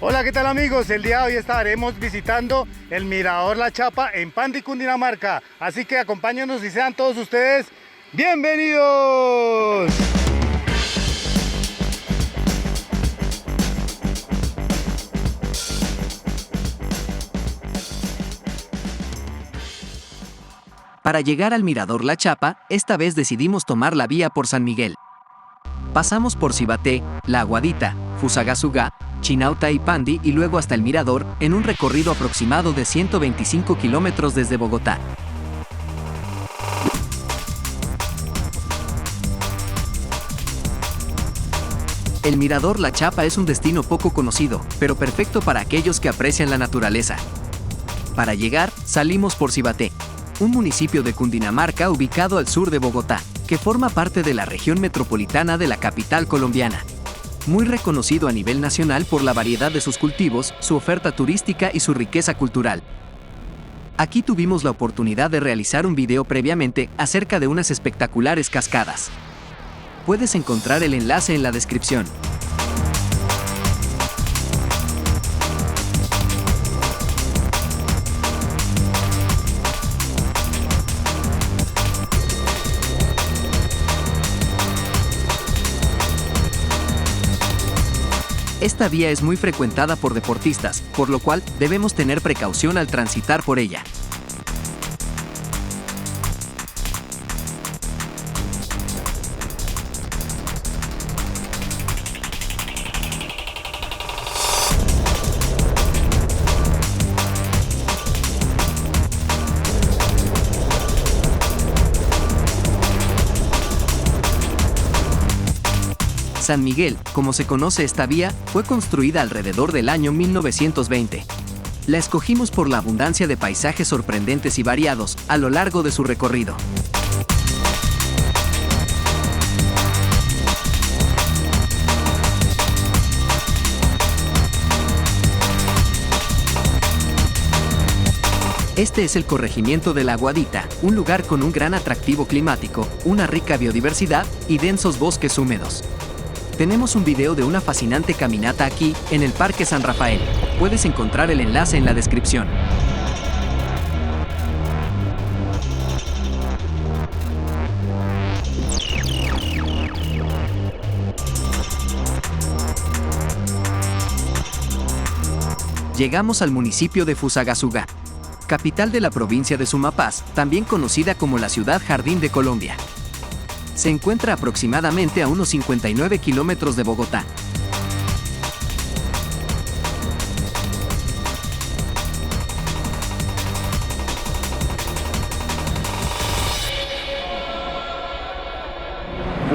Hola, ¿qué tal amigos? El día de hoy estaremos visitando el Mirador La Chapa en Pandi, Cundinamarca. Así que acompáñenos y sean todos ustedes bienvenidos. Para llegar al Mirador La Chapa, esta vez decidimos tomar la vía por San Miguel. Pasamos por Cibaté, La Aguadita, Fusagasugá, Chinauta y Pandi y luego hasta el Mirador, en un recorrido aproximado de 125 kilómetros desde Bogotá. El Mirador La Chapa es un destino poco conocido, pero perfecto para aquellos que aprecian la naturaleza. Para llegar, salimos por Cibaté, un municipio de Cundinamarca ubicado al sur de Bogotá, que forma parte de la región metropolitana de la capital colombiana. Muy reconocido a nivel nacional por la variedad de sus cultivos, su oferta turística y su riqueza cultural. Aquí tuvimos la oportunidad de realizar un video previamente acerca de unas espectaculares cascadas. Puedes encontrar el enlace en la descripción. Esta vía es muy frecuentada por deportistas, por lo cual debemos tener precaución al transitar por ella. San Miguel, como se conoce esta vía, fue construida alrededor del año 1920. La escogimos por la abundancia de paisajes sorprendentes y variados a lo largo de su recorrido. Este es el corregimiento de La Aguadita, un lugar con un gran atractivo climático, una rica biodiversidad y densos bosques húmedos. Tenemos un video de una fascinante caminata aquí, en el Parque San Rafael. Puedes encontrar el enlace en la descripción. Llegamos al municipio de Fusagasugá, capital de la provincia de Sumapaz, también conocida como la ciudad jardín de Colombia. Se encuentra aproximadamente a unos 59 kilómetros de Bogotá.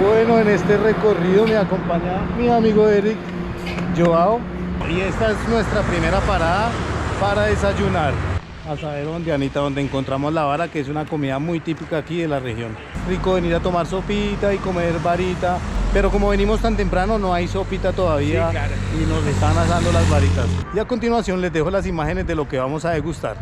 Bueno, en este recorrido me acompaña mi amigo Eric Joao y esta es nuestra primera parada para desayunar. A saber dónde, Anita, donde encontramos la vara, que es una comida muy típica aquí de la región. Rico venir a tomar sopita y comer varita, pero como venimos tan temprano no hay sopita todavía, sí, claro. Y nos están asando las varitas. Y a continuación les dejo las imágenes de lo que vamos a degustar.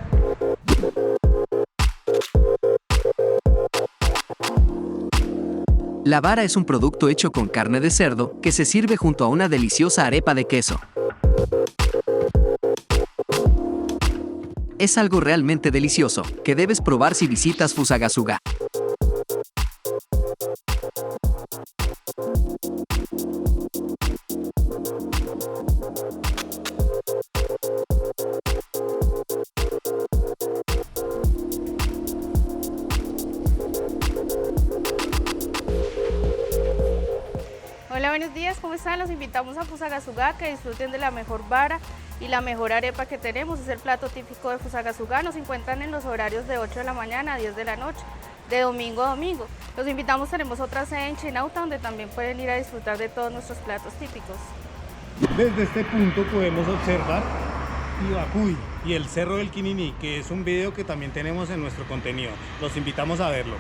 La vara es un producto hecho con carne de cerdo que se sirve junto a una deliciosa arepa de queso. Es algo realmente delicioso, que debes probar si visitas Fusagasugá. Hola, buenos días, ¿cómo están? Los invitamos a Fusagasugá, que disfruten de la mejor vara y la mejor arepa que tenemos. Es el plato típico de Fusagasugá. Nos encuentran en los horarios de 8 de la mañana a 10 de la noche, de domingo a domingo. Los invitamos, tenemos otra sede en Chinauta, donde también pueden ir a disfrutar de todos nuestros platos típicos. Desde este punto podemos observar Ibacuy y el Cerro del Quininí, que es un video que también tenemos en nuestro contenido. Los invitamos a verlo.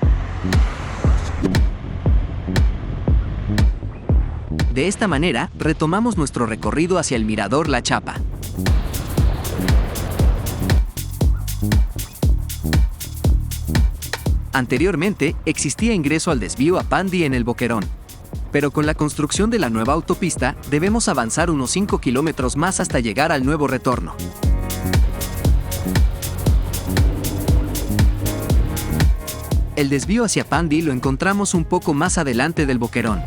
De esta manera, retomamos nuestro recorrido hacia el mirador La Chapa. Anteriormente, existía ingreso al desvío a Pandi en el Boquerón. Pero con la construcción de la nueva autopista, debemos avanzar unos 5 kilómetros más hasta llegar al nuevo retorno. El desvío hacia Pandi lo encontramos un poco más adelante del Boquerón.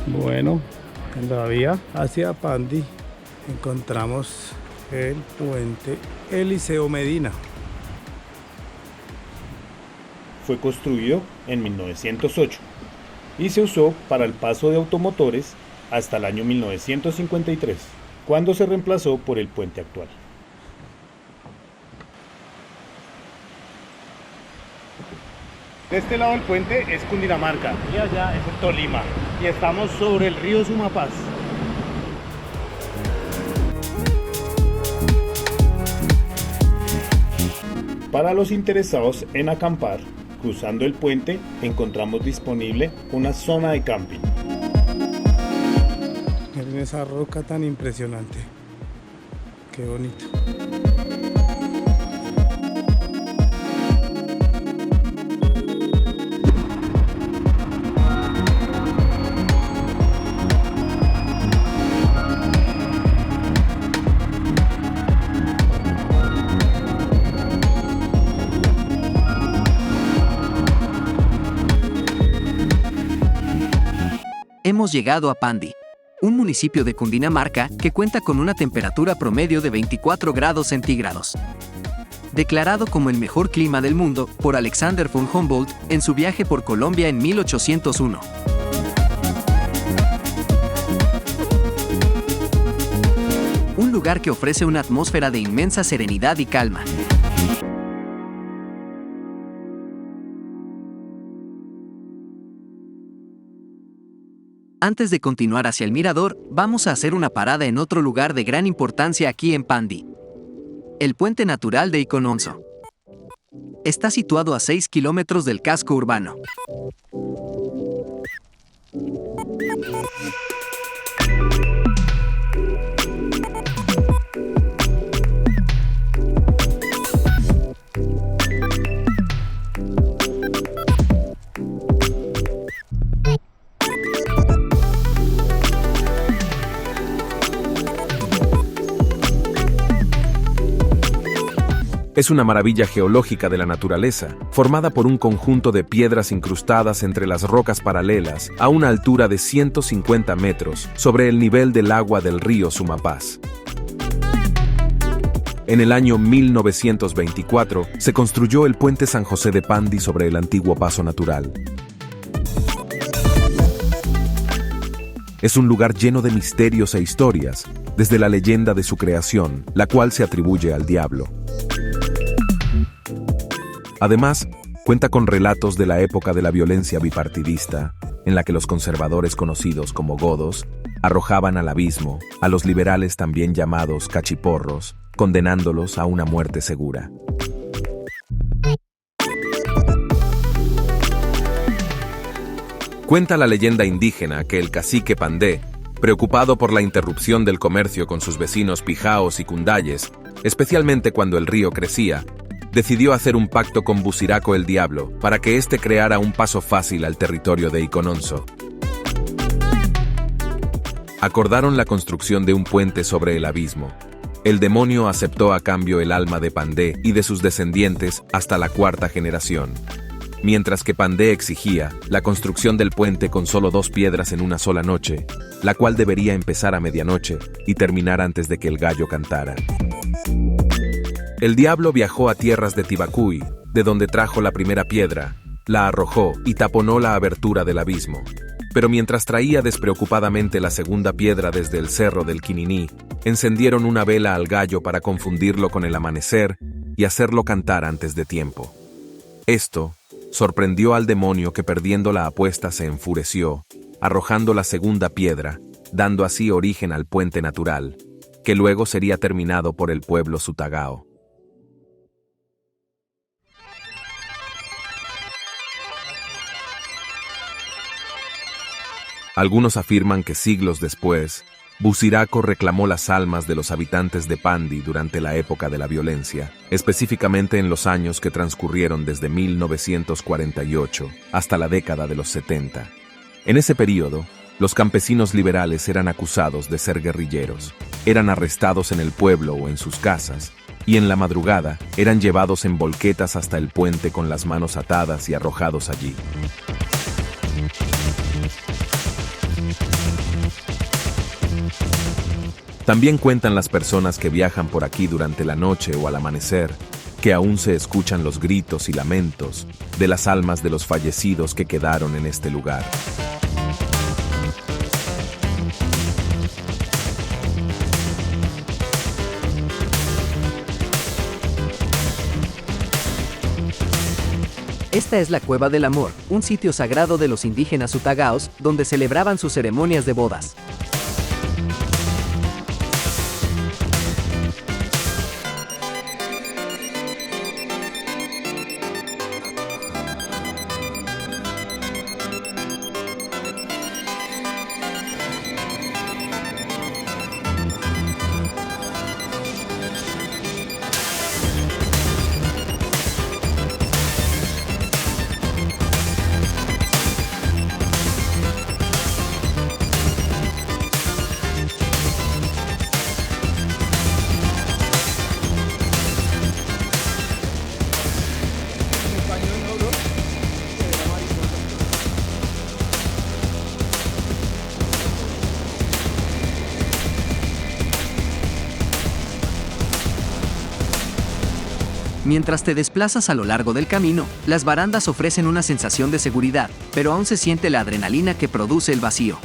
Bueno, en la vía hacia Pandi encontramos el puente Eliseo Medina. Fue construido en 1908 y se usó para el paso de automotores hasta el año 1953, cuando se reemplazó por el puente actual. De este lado del puente es Cundinamarca y allá es el Tolima y estamos sobre el río Sumapaz. Para los interesados en acampar, cruzando el puente encontramos disponible una zona de camping. Miren esa roca tan impresionante. Qué bonito. Hemos llegado a Pandi, un municipio de Cundinamarca que cuenta con una temperatura promedio de 24 grados centígrados. Declarado como el mejor clima del mundo por Alexander von Humboldt en su viaje por Colombia en 1801. Un lugar que ofrece una atmósfera de inmensa serenidad y calma. Antes de continuar hacia el mirador, vamos a hacer una parada en otro lugar de gran importancia aquí en Pandi. El Puente Natural de Icononso. Está situado a 6 kilómetros del casco urbano. Es una maravilla geológica de la naturaleza, formada por un conjunto de piedras incrustadas entre las rocas paralelas a una altura de 150 metros sobre el nivel del agua del río Sumapaz. En el año 1924 se construyó el puente San José de Pandi sobre el antiguo paso natural. Es un lugar lleno de misterios e historias, desde la leyenda de su creación, la cual se atribuye al diablo. Además, cuenta con relatos de la época de la violencia bipartidista, en la que los conservadores conocidos como godos arrojaban al abismo a los liberales también llamados cachiporros, condenándolos a una muerte segura. Cuenta la leyenda indígena que el cacique Pandé, preocupado por la interrupción del comercio con sus vecinos pijaos y cundayes, especialmente cuando el río crecía, decidió hacer un pacto con Busiraco el Diablo para que éste creara un paso fácil al territorio de Icononso. Acordaron la construcción de un puente sobre el abismo. El demonio aceptó a cambio el alma de Pandé y de sus descendientes hasta la 4ª generación, mientras que Pandé exigía la construcción del puente con solo 2 piedras en una sola noche, la cual debería empezar a medianoche y terminar antes de que el gallo cantara. El diablo viajó a tierras de Tibacuy, de donde trajo la primera piedra, la arrojó y taponó la abertura del abismo. Pero mientras traía despreocupadamente la segunda piedra desde el cerro del Quininí, encendieron una vela al gallo para confundirlo con el amanecer y hacerlo cantar antes de tiempo. Esto sorprendió al demonio, que perdiendo la apuesta se enfureció, arrojando la segunda piedra, dando así origen al puente natural, que luego sería terminado por el pueblo Sutagao. Algunos afirman que siglos después, Buciraco reclamó las almas de los habitantes de Pandi durante la época de la violencia, específicamente en los años que transcurrieron desde 1948 hasta la década de los 70. En ese período, los campesinos liberales eran acusados de ser guerrilleros, eran arrestados en el pueblo o en sus casas, y en la madrugada eran llevados en volquetas hasta el puente con las manos atadas y arrojados allí. También cuentan las personas que viajan por aquí durante la noche o al amanecer, que aún se escuchan los gritos y lamentos de las almas de los fallecidos que quedaron en este lugar. Esta es la Cueva del Amor, un sitio sagrado de los indígenas Sutagaos, donde celebraban sus ceremonias de bodas. Mientras te desplazas a lo largo del camino, las barandas ofrecen una sensación de seguridad, pero aún se siente la adrenalina que produce el vacío.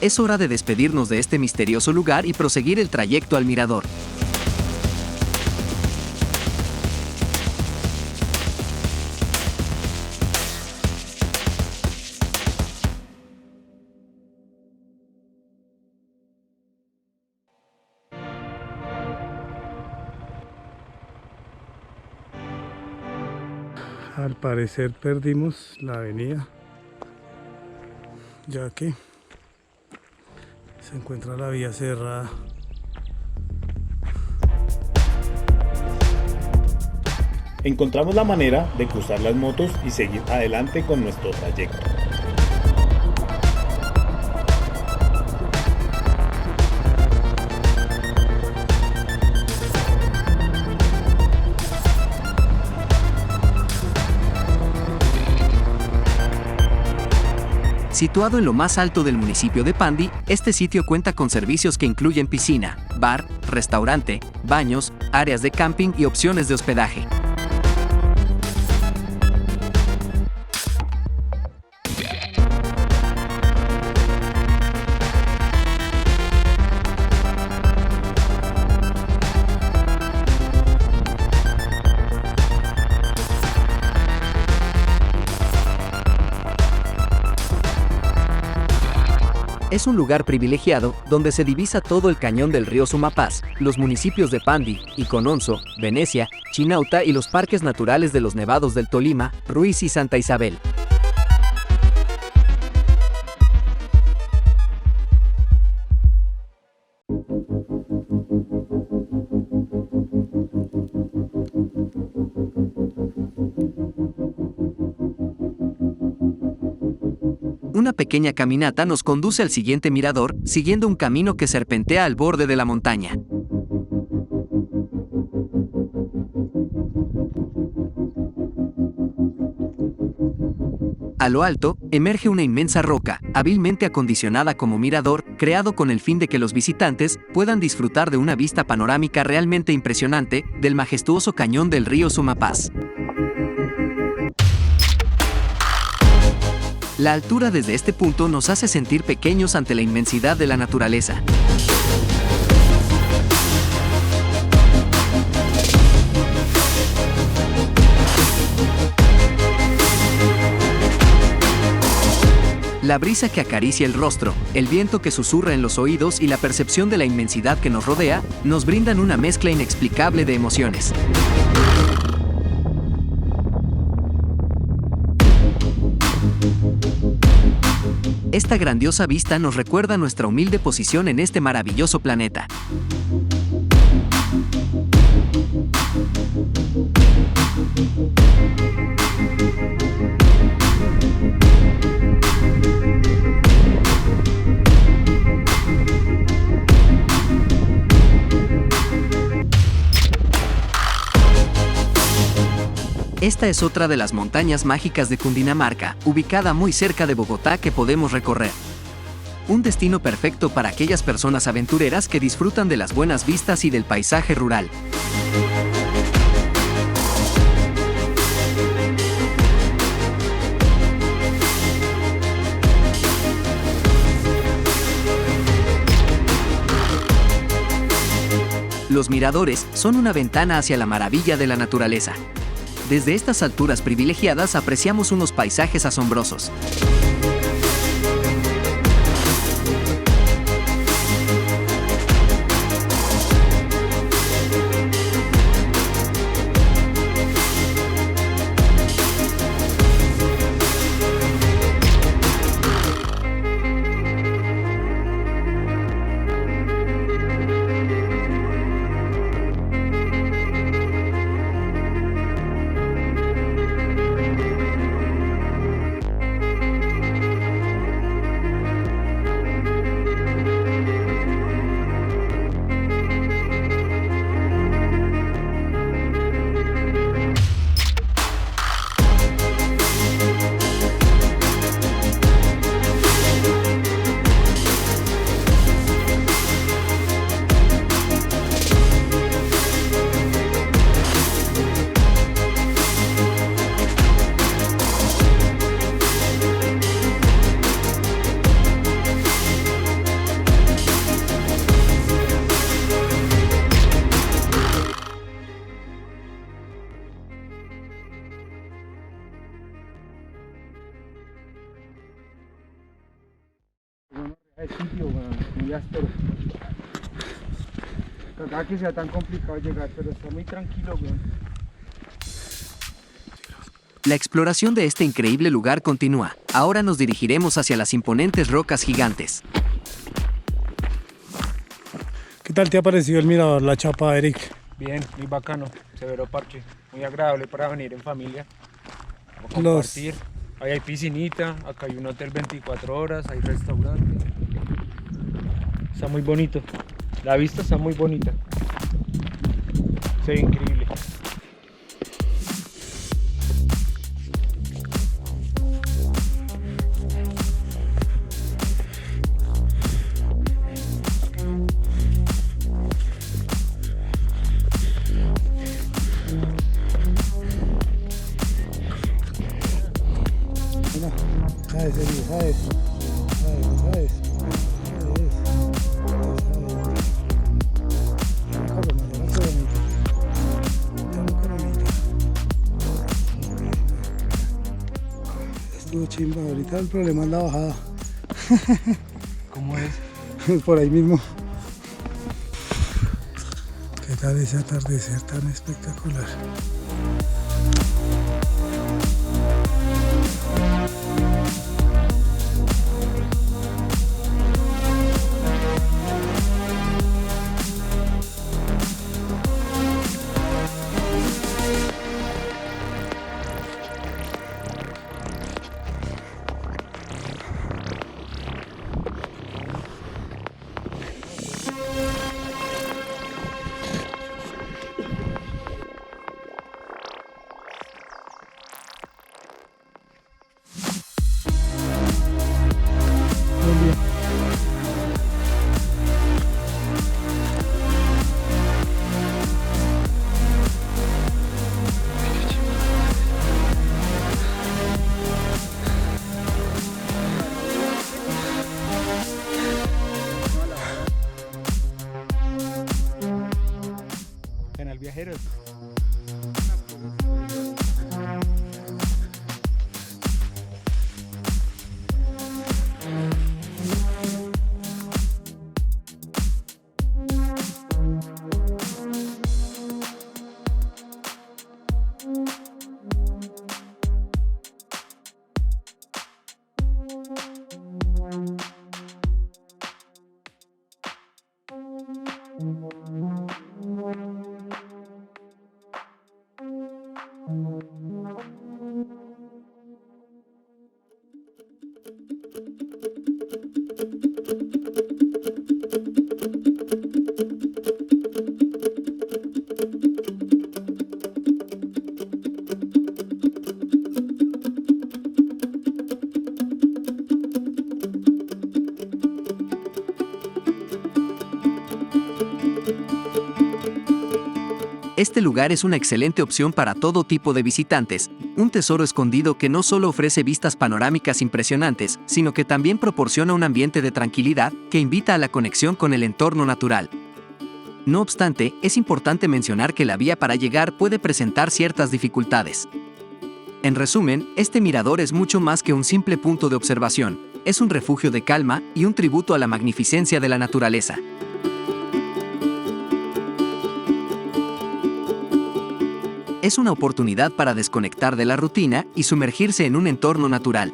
Es hora de despedirnos de este misterioso lugar y proseguir el trayecto al mirador. Al parecer perdimos la avenida, ya que se encuentra la vía cerrada. Encontramos la manera de cruzar las motos y seguir adelante con nuestro trayecto. Situado en lo más alto del municipio de Pandi, este sitio cuenta con servicios que incluyen piscina, bar, restaurante, baños, áreas de camping y opciones de hospedaje. Es un lugar privilegiado donde se divisa todo el cañón del río Sumapaz, los municipios de Pandi, Icononso, Venecia, Chinauta y los parques naturales de los nevados del Tolima, Ruiz y Santa Isabel. Una pequeña caminata nos conduce al siguiente mirador, siguiendo un camino que serpentea al borde de la montaña. A lo alto, emerge una inmensa roca, hábilmente acondicionada como mirador, creado con el fin de que los visitantes puedan disfrutar de una vista panorámica realmente impresionante del majestuoso cañón del río Sumapaz. La altura desde este punto nos hace sentir pequeños ante la inmensidad de la naturaleza. La brisa que acaricia el rostro, el viento que susurra en los oídos y la percepción de la inmensidad que nos rodea, nos brindan una mezcla inexplicable de emociones. Esta grandiosa vista nos recuerda nuestra humilde posición en este maravilloso planeta. Esta es otra de las montañas mágicas de Cundinamarca, ubicada muy cerca de Bogotá que podemos recorrer. Un destino perfecto para aquellas personas aventureras que disfrutan de las buenas vistas y del paisaje rural. Los miradores son una ventana hacia la maravilla de la naturaleza. Desde estas alturas privilegiadas apreciamos unos paisajes asombrosos. El sitio, muy áspero. Acá que sea tan complicado llegar, pero está muy tranquilo, weón. La exploración de este increíble lugar continúa. Ahora nos dirigiremos hacia las imponentes rocas gigantes. ¿Qué tal te ha parecido el mirador La Chapa, Eric? Bien, muy bacano, severo parche, muy agradable para venir en familia, a compartir. Ahí hay piscinita, acá hay un hotel 24 horas, hay restaurante. Está muy bonito, la vista está muy bonita, se ve increíble. Estuvo chimba, ahorita el problema es la bajada. ¿Cómo ¿Cómo es? Por ahí mismo. ¿Qué tal ese atardecer tan espectacular? Canal Viajeros. Este lugar es una excelente opción para todo tipo de visitantes, un tesoro escondido que no solo ofrece vistas panorámicas impresionantes, sino que también proporciona un ambiente de tranquilidad que invita a la conexión con el entorno natural. No obstante, es importante mencionar que la vía para llegar puede presentar ciertas dificultades. En resumen, este mirador es mucho más que un simple punto de observación, es un refugio de calma y un tributo a la magnificencia de la naturaleza. Es una oportunidad para desconectar de la rutina y sumergirse en un entorno natural.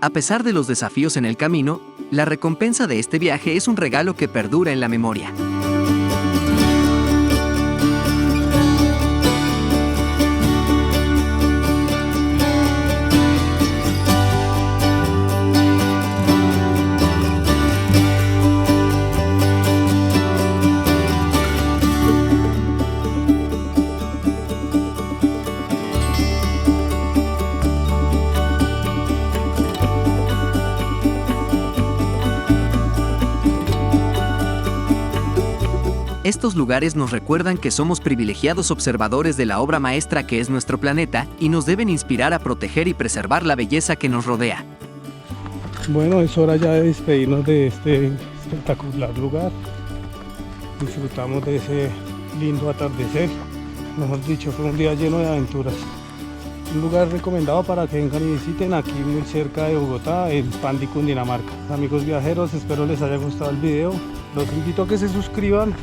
A pesar de los desafíos en el camino, la recompensa de este viaje es un regalo que perdura en la memoria. Estos lugares nos recuerdan que somos privilegiados observadores de la obra maestra que es nuestro planeta y nos deben inspirar a proteger y preservar la belleza que nos rodea. Bueno, es hora ya de despedirnos de este espectacular lugar. Disfrutamos de ese lindo atardecer. Mejor dicho, fue un día lleno de aventuras. Un lugar recomendado para que vengan y visiten aquí muy cerca de Bogotá, en Pandi, Cundinamarca. Amigos viajeros, espero les haya gustado el video. Los invito a que se suscriban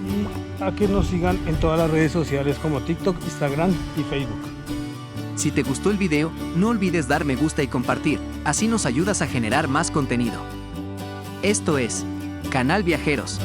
y a que nos sigan en todas las redes sociales como TikTok, Instagram y Facebook. Si te gustó el video, no olvides dar me gusta y compartir, así nos ayudas a generar más contenido. Esto es Canal Viajeros.